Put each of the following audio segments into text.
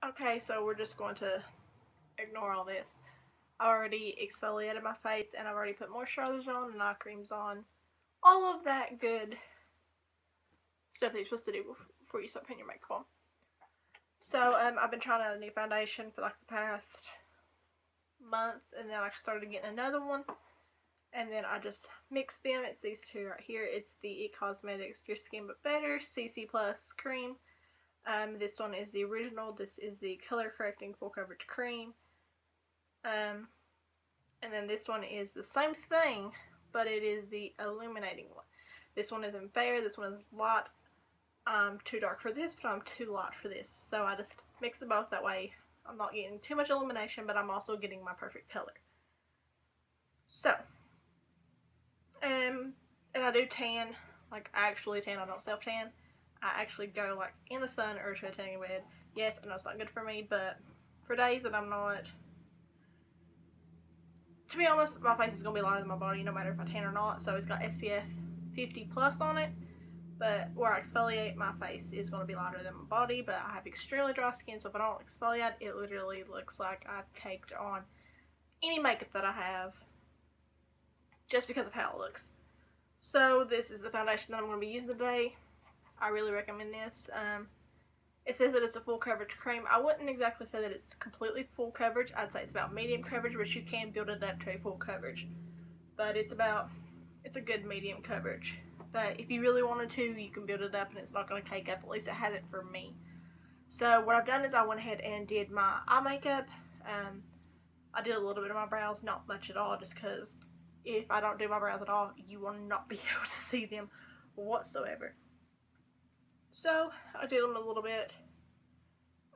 Okay, so we're just going to ignore all this. I already exfoliated my face and I've already put moisturizers on and eye creams on. All of that good stuff that you're supposed to do before you start putting your makeup on. So I've been trying out a new foundation for like the past month, and then I started getting another one, and then I just mixed them. It's these two right here. It's the It Cosmetics Your Skin But Better CC Plus Cream. This one is the original. This is the Color Correcting Full Coverage Cream. And then this one is the same thing, but it is the illuminating one. This one isn't fair. This one is light. I'm too dark for this, but I'm too light for this. So I just mix them both. That way I'm not getting too much illumination, but I'm also getting my perfect color. So, and I do tan. Like, I actually tan. I don't self-tan. I actually go, like, in the sun or to a tanning bed. Yes, I know it's not good for me, but for days that I'm not... To be honest, my face is going to be lighter than my body no matter if I tan or not. So it's got SPF 50 plus on it. But where I exfoliate, my face is going to be lighter than my body. But I have extremely dry skin, so if I don't exfoliate, it literally looks like I've caked on any makeup that I have just because of how it looks. So this is the foundation that I'm going to be using today. I really recommend this. It says that it's a full coverage cream. I wouldn't exactly say that it's completely full coverage. I'd say it's about medium coverage, but you can build it up to a full coverage. But it's a good medium coverage. But if you really wanted to, you can build it up and it's not going to cake up. At least it hasn't for me. So what I've done is I went ahead and did my eye makeup. I did a little bit of my brows, not much at all, just because if I don't do my brows at all, you will not be able to see them whatsoever. So I did them a little bit.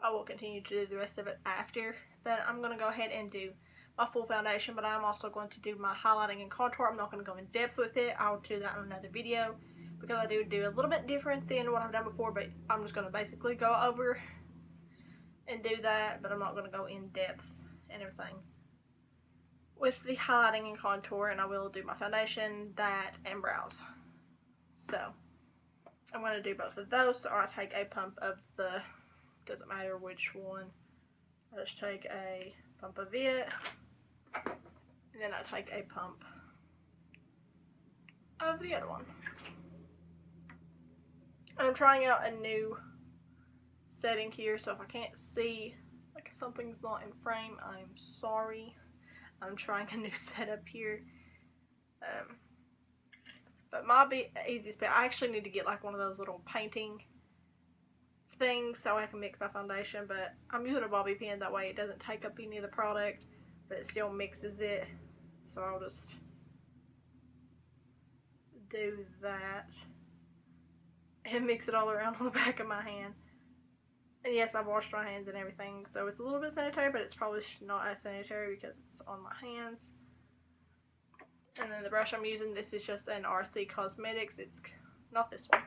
I will continue to do the rest of it after, but I'm going to go ahead and do my full foundation, but I'm also going to do my highlighting and contour. I'm not going to go in depth with it. I'll do that in another video because I do a little bit different than what I've done before, but I'm just going to basically go over and do that, but I'm not going to go in depth and everything with the highlighting and contour, and I will do my foundation, that, and brows. So I'm going to do both of those. So I take a pump of the, doesn't matter which one, I just take a pump of it, and then I take a pump of the other one. I'm trying out a new setting here, so if I can't see, like if something's not in frame, I'm sorry. I'm trying a new setup here. But my easiest bet, I actually need to get like one of those little painting things so I can mix my foundation, but I'm using a bobby pin, that way it doesn't take up any of the product, but it still mixes it. So I'll just do that and mix it all around on the back of my hand. And yes, I've washed my hands and everything, so it's a little bit sanitary, but it's probably not as sanitary because it's on my hands. And then the brush I'm using, this is just an RC Cosmetics. It's not this one.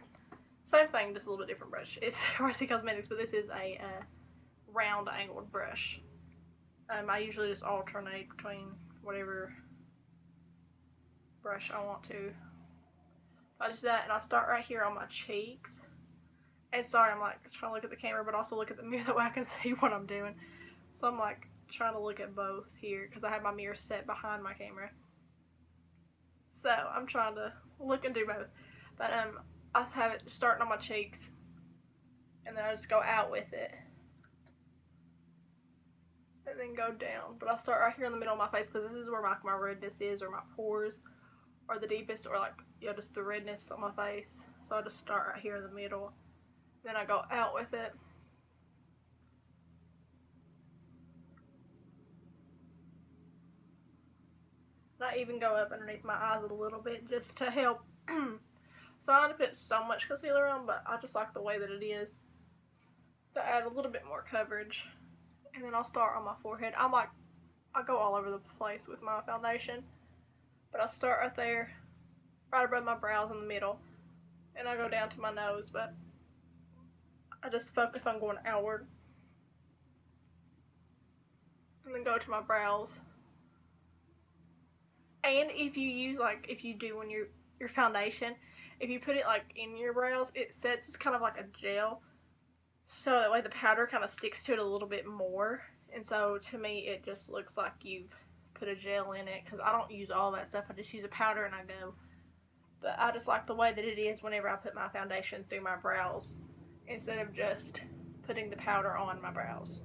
Same thing, just a little bit different brush. It's RC Cosmetics, but this is a round angled brush. I usually just alternate between whatever brush I want to. I do that, and I start right here on my cheeks. And sorry, I'm like trying to look at the camera, but also look at the mirror, that way I can see what I'm doing. So I'm like trying to look at both here because I have my mirror set behind my camera. So I'm trying to look and do both. But I have it starting on my cheeks, and then I just go out with it, and then go down. But I'll start right here in the middle of my face because this is where my redness is, or my pores are the deepest, or like, yeah, just the redness on my face. So I just start right here in the middle, then I go out with it. And I even go up underneath my eyes a little bit just to help. So I don't put so much concealer on, but I just like the way that it is to add a little bit more coverage. And then I'll start on my forehead. I go all over the place with my foundation, but I'll start right there, right above my brows in the middle, and I go down to my nose, but I just focus on going outward. And then go to my brows. And if you use, like, if you do when your foundation, if you put it like in your brows, it sets, it's kind of like a gel. so that way the powder kind of sticks to it a little bit more. And so to me it just looks like you've put a gel in it, because I don't use all that stuff. I just use a powder and I go. But I just like the way that it is whenever I put my foundation through my brows, instead of just putting the powder on my brows.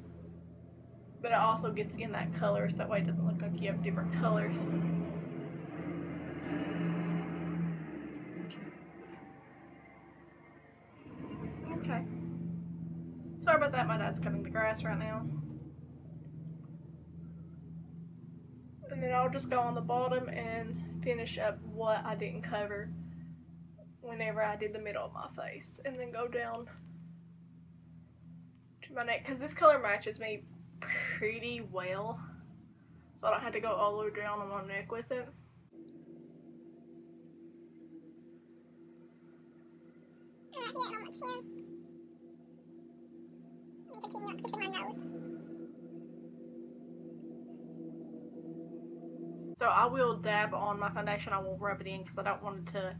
But it also gets in that color, so that way it doesn't look like you have different colors. Okay. Sorry about that, my dad's cutting the grass right now. And then I'll just go on the bottom and finish up what I didn't cover whenever I did the middle of my face. And then go down to my neck, because this color matches me pretty well. So I don't have to go all the way down on my neck with it. Right here on my chin. Let me continue fixing my nose. So I will dab on my foundation. I won't rub it in because I don't want it to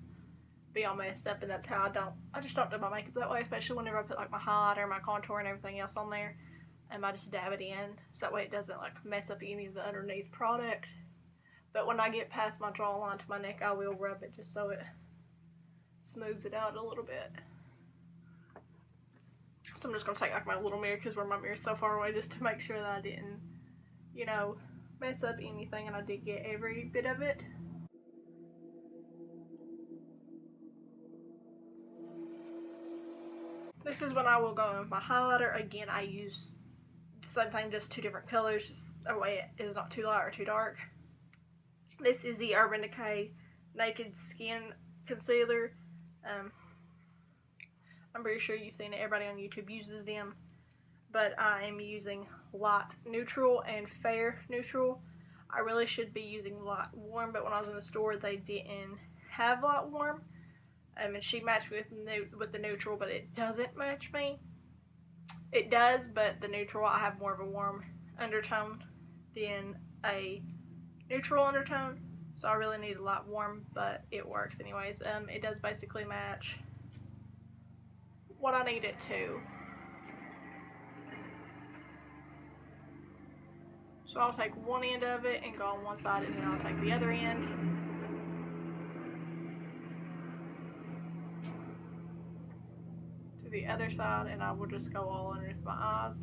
be all messed up, and that's how I just don't do my makeup that way, especially whenever I put like my highlighter, my contour and everything else on there. I just dab it in so that way it doesn't like mess up any of the underneath product. But when I get past my jawline to my neck, I will rub it just so it smooths it out a little bit. So I'm just going to take like my little mirror, because where my mirror is so far away, just to make sure that I didn't, you know, mess up anything, and I did get every bit of it. This is when I will go in with my highlighter. Again, I use the same thing, just two different colors, just that way it is not too light or too dark. This is the Urban Decay Naked Skin Concealer. I'm pretty sure you've seen it. Everybody on YouTube uses them. But I am using light neutral and fair neutral. I really should be using light warm, but when I was in the store, they didn't have light warm. And she matched with the neutral, but it doesn't match me. It does, but the neutral, I have more of a warm undertone than a neutral undertone. So I really need a light warm, but it works anyways. It does basically match what I need it to. So I'll take one end of it and go on one side, and then I'll take the other end. To the other side, and I will just go all underneath my eyes.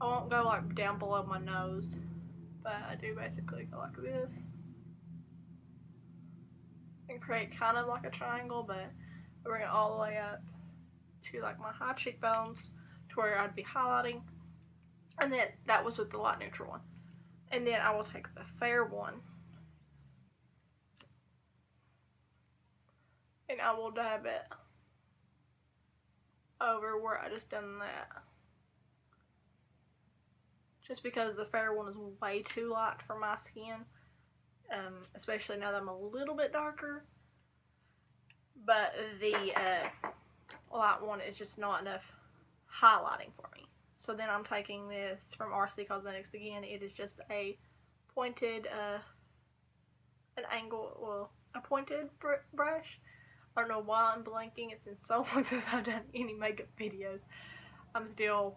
I won't go like down below my nose, but I do basically go like this. And create kind of like a triangle, but bring it all the way up to like my high cheekbones, to where I'd be highlighting. And then that was with the light neutral one. And then I will take the fair one, and I will dab it over where I just done that. Just because the fair one is way too light for my skin, especially now that I'm a little bit darker. But the light one is just not enough highlighting for me. So then I'm taking this from RC Cosmetics again. It is just a pointed, a pointed brush. I don't know why I'm blanking. It's been so long since I've done any makeup videos. I'm still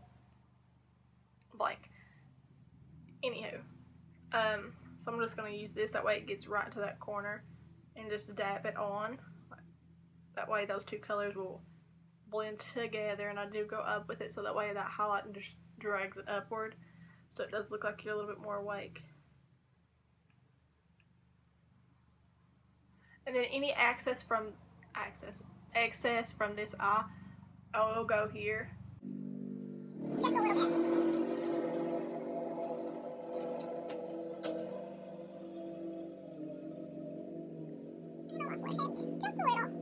blank. Anywho, so I'm just going to use this. That way it gets right to that corner and just dab it on. That way those two colors will blend together, and I do go up with it so that way that highlight just drags it upward, so it does look like you're a little bit more awake. And then any excess from this eye, I will go here. Just a little bit. And on my forehead, just a little.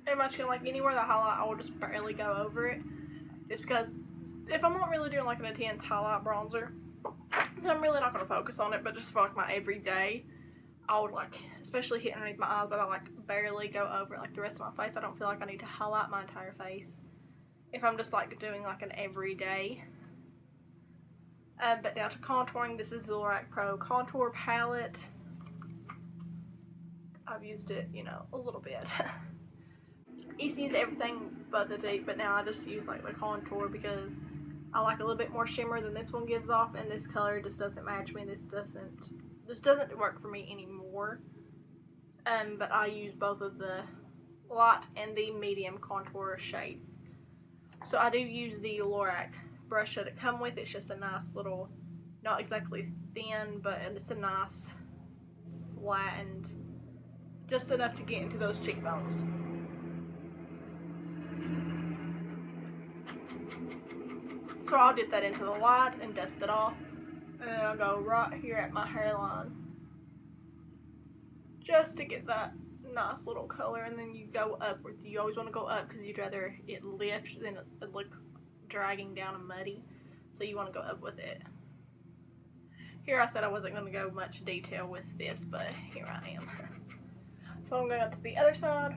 And my chin, like anywhere that highlight, I will just barely go over it. Just because if I'm not really doing like an intense highlight bronzer, then I'm really not going to focus on it. But just for like my everyday, I would like, especially hit underneath my eyes, but I like barely go over it. Like the rest of my face, I don't feel like I need to highlight my entire face if I'm just like doing like an everyday. But now to contouring, this is the Lorac Pro Contour Palette. I've used it, you know, a little bit. I used to use everything but the deep, but now I just use like the contour because I like a little bit more shimmer than this one gives off, and this color just doesn't match me. This doesn't work for me anymore. But I use both of the light and the medium contour shade. So I do use the Lorac brush that it come with. It's just a nice little, not exactly thin, but it's a nice flattened, just enough to get into those cheekbones. So I'll dip that into the light and dust it off. And then I'll go right here at my hairline, just to get that nice little color. And then you go upwards. You always want to go up because you'd rather it lift than it look dragging down and muddy. So you want to go up with it. Here I said I wasn't going to go much detail with this, but here I am. So I'm going to the other side.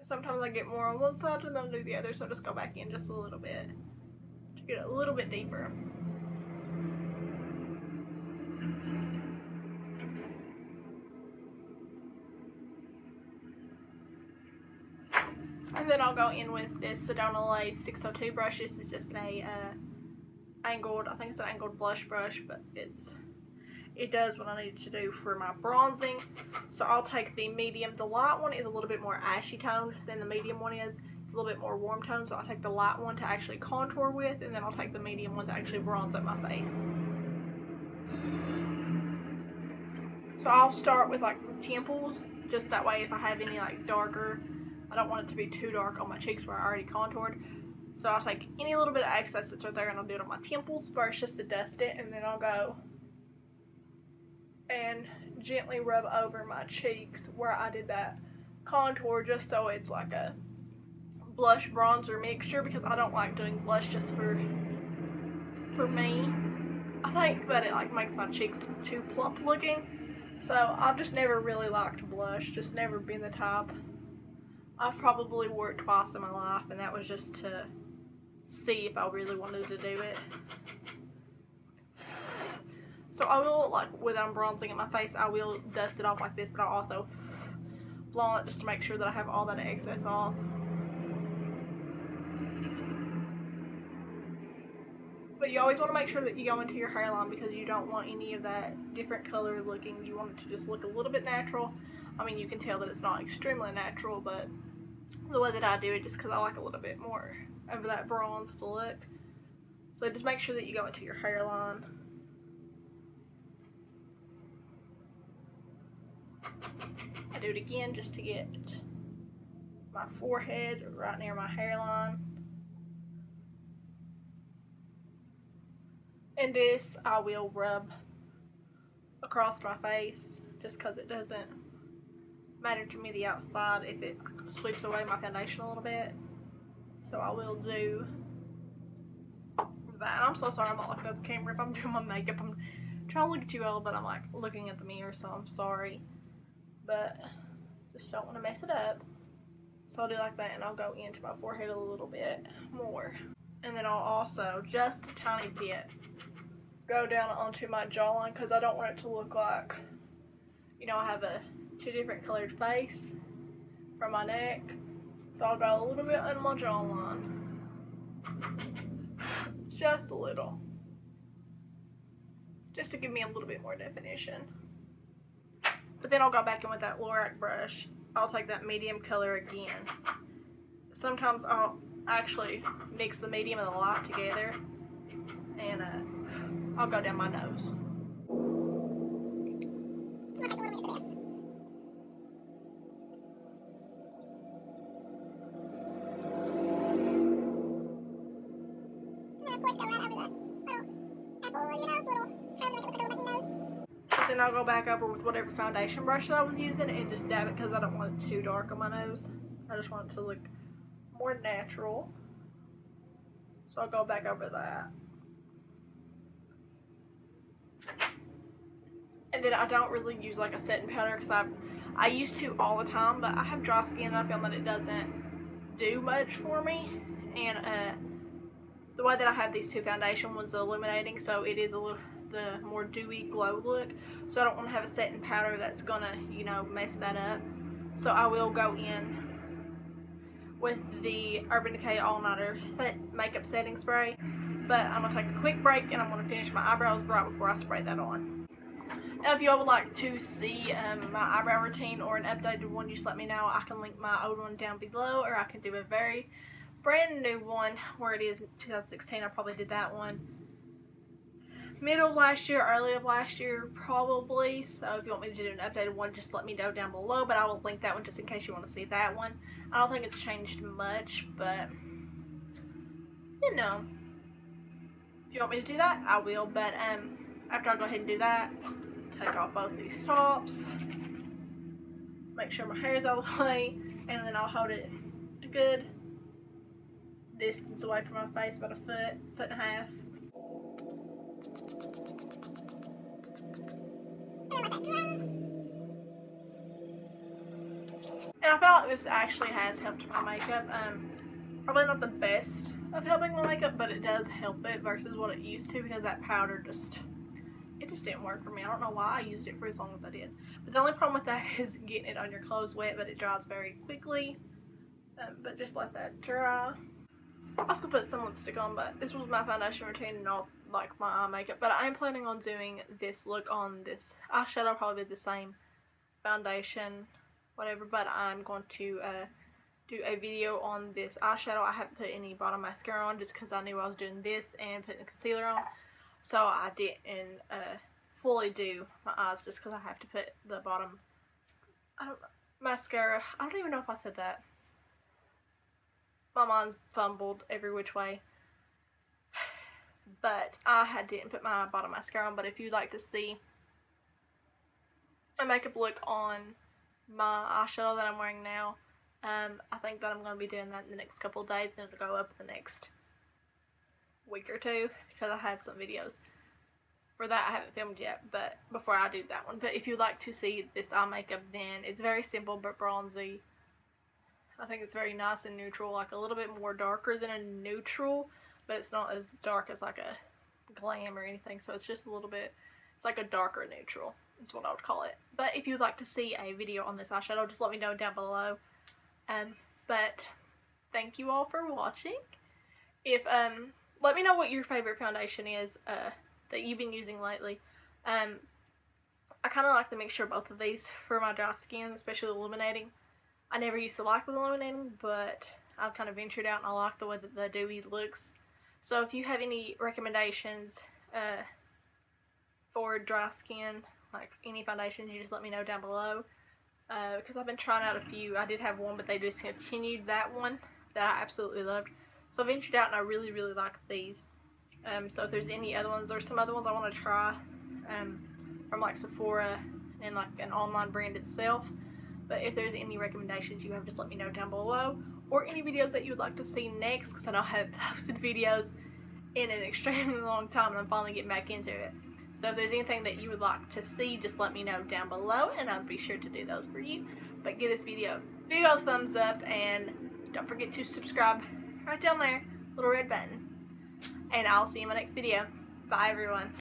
Sometimes I get more on one side and then I'll do the other, so I'll just go back in just a little bit to get a little bit deeper. And then I'll go in with this Sedona Lace 602 brush. This is just a angled, I think it's an angled blush brush, but it does what I need to do for my bronzing. So I'll take the medium. The light one is a little bit more ashy toned than the medium one is. It's a little bit more warm toned, so I'll take the light one to actually contour with, and then I'll take the medium one to actually bronze up my face. So I'll start with like the temples, just that way if I have any like darker, I don't want it to be too dark on my cheeks where I already contoured. So I'll take any little bit of excess that's right there and I'll do it on my temples first just to dust it, and then I'll go and gently rub over my cheeks where I did that contour, just so it's like a blush bronzer mixture, because I don't like doing blush just for me. I think that it like makes my cheeks too plump looking, so I've just never really liked blush, just never been the type. I've probably wore it twice in my life, and that was just to see if I really wanted to do it. So I will, like, when I'm bronzing in my face, I will dust it off like this, but I'll also blow on it just to make sure that I have all that excess off. But you always want to make sure that you go into your hairline, because you don't want any of that different color looking. You want it to just look a little bit natural. I mean, you can tell that it's not extremely natural, but the way that I do it, just because I like a little bit more of that bronzed look. So just make sure that you go into your hairline. I do it again just to get my forehead right near my hairline. And this I will rub across my face, just because it doesn't matter to me the outside if it sweeps away my foundation a little bit. So I will do that. And I'm so sorry I'm not looking at the camera if I'm doing my makeup. I'm trying to look at you all, but I'm like looking at the mirror, so I'm sorry. But just don't want to mess it up. So I'll do like that, and I'll go into my forehead a little bit more. And then I'll also, just a tiny bit, go down onto my jawline, because I don't want it to look like, you know, I have a two different colored face from my neck. So I'll go a little bit on my jawline. Just a little. Just to give me a little bit more definition. But then I'll go back in with that Lorac brush. I'll take that medium color again. Sometimes I'll actually mix the medium and the light together, and I'll go down my nose. I'll take a little bit of this. And then of course go right over the little apple of your nose, little, however you make it look like a little button nose. Then I'll go back over with whatever foundation brush that I was using and just dab it, because I don't want it too dark on my nose. I just want it to look more natural. So I'll go back over that. And then I don't really use like a setting powder, because I used to all the time, but I have dry skin and I found that it doesn't do much for me. And the way that I have these two foundation was illuminating, so it is a little the more dewy glow look. So I don't want to have a setting powder that's gonna, you know, mess that up. So I will go in with the Urban Decay All Nighter makeup setting spray. But I'm gonna take a quick break and I'm gonna finish my eyebrows right before I spray that on. Now, if y'all would like to see my eyebrow routine or an updated one, just let me know. I can link my old one down below, or I can do a very brand new one where it is 2016. I probably did that one middle of last year, early of last year probably. So if you want me to do an updated one, just let me know down below, but I will link that one just in case you want to see that one. I don't think it's changed much, but you know, if you want me to do that, I will. But after I go ahead and do that, take off both these tops, make sure my hair is out of the way, and then I'll hold it a good distance away from my face, about a foot and a half. And I feel like this actually has helped my makeup. Probably not the best of helping my makeup, but it does help it versus what it used to, because that powder just didn't work for me. I don't know why I used it for as long as I did. But the only problem with that is getting it on your clothes wet, but it dries very quickly. But just let that dry. I was gonna put some lipstick on, but this was my foundation routine and not like my eye makeup. But I am planning on doing this look on this eyeshadow, probably the same foundation, whatever. But I'm going to do a video on this eyeshadow. I haven't put any bottom mascara on just because I knew I was doing this and putting the concealer on. So I didn't fully do my eyes just because I have to put the bottom mascara. I don't even know if I said that. My mind's fumbled every which way. But I didn't put my bottom mascara on. But if you'd like to see a makeup look on my eyeshadow that I'm wearing now, I think that I'm going to be doing that in the next couple of days, and it'll go up the next week or two, because I have some videos for that I haven't filmed yet, but before I do that one. But if you'd like to see this eye makeup, then it's very simple but bronzy. I think it's very nice and neutral, like a little bit more darker than a neutral, but it's not as dark as like a glam or anything, so it's just a little bit, it's like a darker neutral is what I would call it. But if you'd like to see a video on this eyeshadow, just let me know down below. But thank you all for watching. If let me know what your favorite foundation is that you've been using lately. I kind of like the mixture of both of these for my dry skin, especially illuminating. I never used to like the illuminating, but I've kind of ventured out and I like the way that the dewy looks. So if you have any recommendations for dry skin, like any foundations, you just let me know down below. Because I've been trying out a few. I did have one, but they discontinued that one that I absolutely loved. So I ventured out and I really, really like these. So if there's any other ones, or some other ones I want to try from like Sephora and like an online brand itself. But if there's any recommendations you have, just let me know down below. Or any videos that you would like to see next, because I know I haven't posted videos in an extremely long time and I'm finally getting back into it. So if there's anything that you would like to see, just let me know down below and I'll be sure to do those for you. But give this video a big old thumbs up and don't forget to subscribe right down there, little red button. And I'll see you in my next video. Bye everyone.